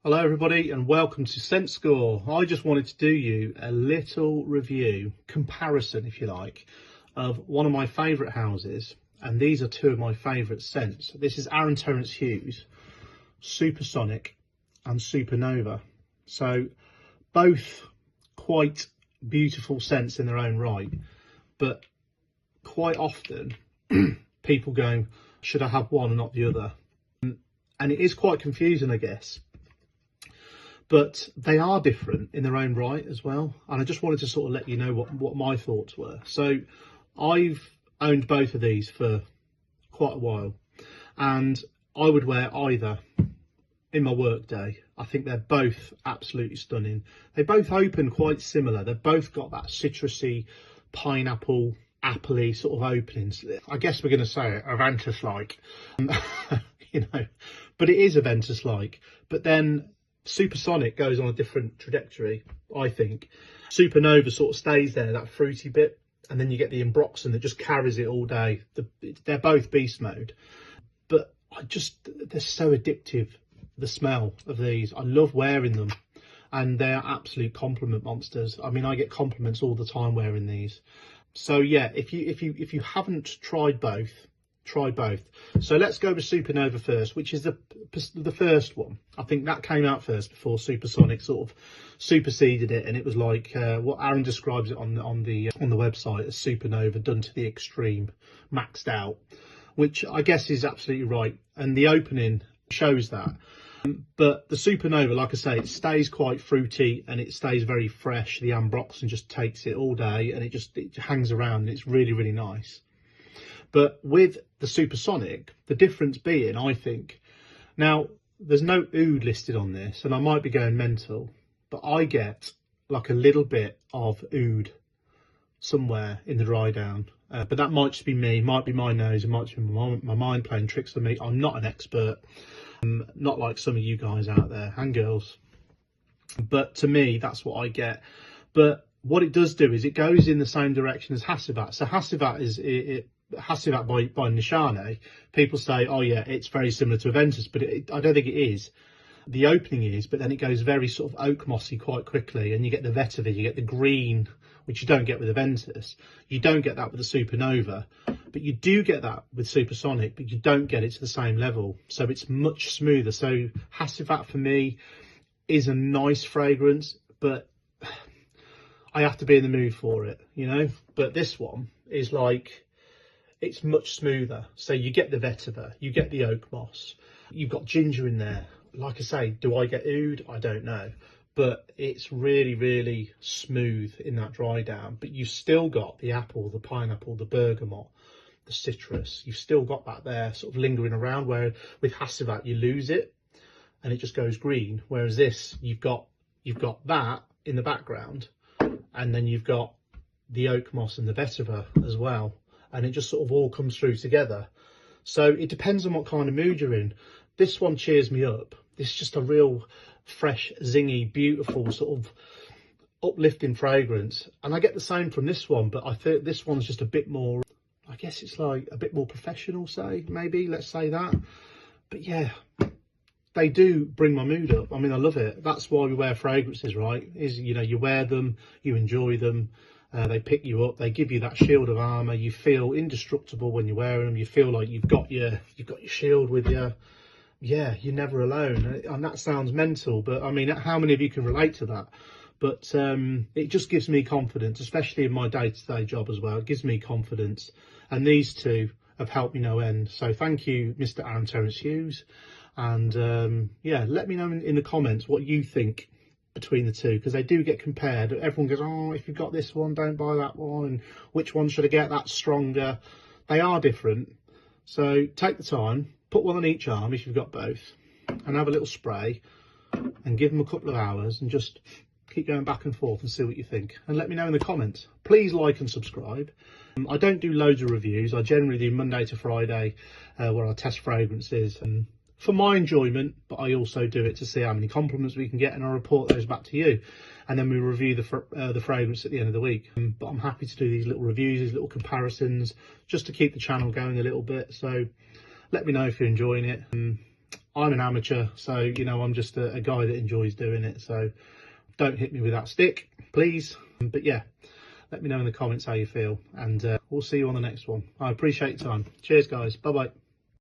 Hello everybody and welcome to Scent Score. I just wanted to do you a little review, comparison if you like, of one of my favourite houses, and these are two of my favourite scents. This is Terence Hughes, Supersonic and Supernova. So both quite beautiful scents in their own right, but quite often people go, should I have one and not the other? And it is quite confusing, I guess. But they are different in their own right as well. And I just wanted to sort of let you know what my thoughts were. So I've owned both of these for quite a while, and I would wear either in my work day. I think they're both absolutely stunning. They both open quite similar. They've both got that citrusy, pineapple, appley sort of openings. I guess we're going to say it, Aventus-like, but it is Aventus-like. But then Supersonic goes on a different trajectory, I think. Supernova sort of stays there, that fruity bit, and then you get the Ambroxan that just carries it all day. They're both beast mode, but they're so addictive, the smell of these. I love wearing them, and they're absolute compliment monsters. I mean, I get compliments all the time wearing these. So yeah, if you haven't tried both, try both. So let's go with Supernova first, which is the first one. I think that came out first before Supersonic sort of superseded it, and it was like what Aaron describes it on the website as Supernova done to the extreme, maxed out, which I guess is absolutely right, and the opening shows that. But the Supernova, like I say, it stays quite fruity and it stays very fresh. The Ambroxan just takes it all day, and it hangs around, and it's really, really nice. But with the Supersonic, the difference being, I think, now there's no oud listed on this, and I might be going mental, but I get like a little bit of oud somewhere in the dry down. But that might just be me, might be my nose, it might just be my mind playing tricks on me. I'm not an expert, not like some of you guys out there and girls. But to me, that's what I get. But what it does do is it goes in the same direction as Hassivat. So Hassivat is Hassivat by Nishane. People say, oh yeah, it's very similar to Aventus, but I don't think it is. The opening is, but then it goes very sort of oak mossy quite quickly, and you get the vetiver, you get the green, which you don't get with Aventus. You don't get that with the Supernova, but you do get that with Supersonic, but you don't get it to the same level. So it's much smoother. So Hassivat for me is a nice fragrance, but I have to be in the mood for it, But this one is like, it's much smoother. So you get the vetiver, you get the oak moss, you've got ginger in there. Like I say, do I get oud? I don't know. But it's really, really smooth in that dry down. But you've still got the apple, the pineapple, the bergamot, the citrus. You've still got that there sort of lingering around, where with Hassivat you lose it and it just goes green. Whereas this, you've got that in the background, and then you've got the oak moss and the vetiver as well. And it just sort of all comes through together. So it depends on what kind of mood you're in. This one cheers me up. It's just a real fresh, zingy, beautiful sort of uplifting fragrance. And I get the same from this one, but I think this one's just a bit more, I guess it's like a bit more professional, say, maybe, let's say that. But yeah, they do bring my mood up. I mean, I love it. That's why we wear fragrances, right? You wear them, you enjoy them. They pick you up, they give you that shield of armour. You feel indestructible when you're wearing them. You feel like you've got your shield with you. Yeah, you're never alone. And that sounds mental, but I mean, how many of you can relate to that? But it just gives me confidence, especially in my day-to-day job as well. It gives me confidence, and these two have helped me no end. So thank you, Mr. Terence Hughes. And yeah, let me know in the comments what you think between the two, because they do get compared. Everyone goes, oh, if you've got this one, don't buy that one, and which one should I get? That's stronger. They are different. So take the time, put one on each arm if you've got both, and have a little spray and give them a couple of hours, and just keep going back and forth and see what you think, and let me know in the comments. Please like and subscribe. I don't do loads of reviews. I generally do Monday to Friday, where I test fragrances and for my enjoyment, but I also do it to see how many compliments we can get, and I'll report those back to you, and then we review the fragrance at the end of the week. But I'm happy to do these little reviews, these little comparisons, just to keep the channel going a little bit. So let me know if you're enjoying it. I'm an amateur, so, you know, I'm just a guy that enjoys doing it. So don't hit me with that stick, please. But yeah, let me know in the comments how you feel, and we'll see you on the next one. I appreciate your time. Cheers, guys. Bye-bye.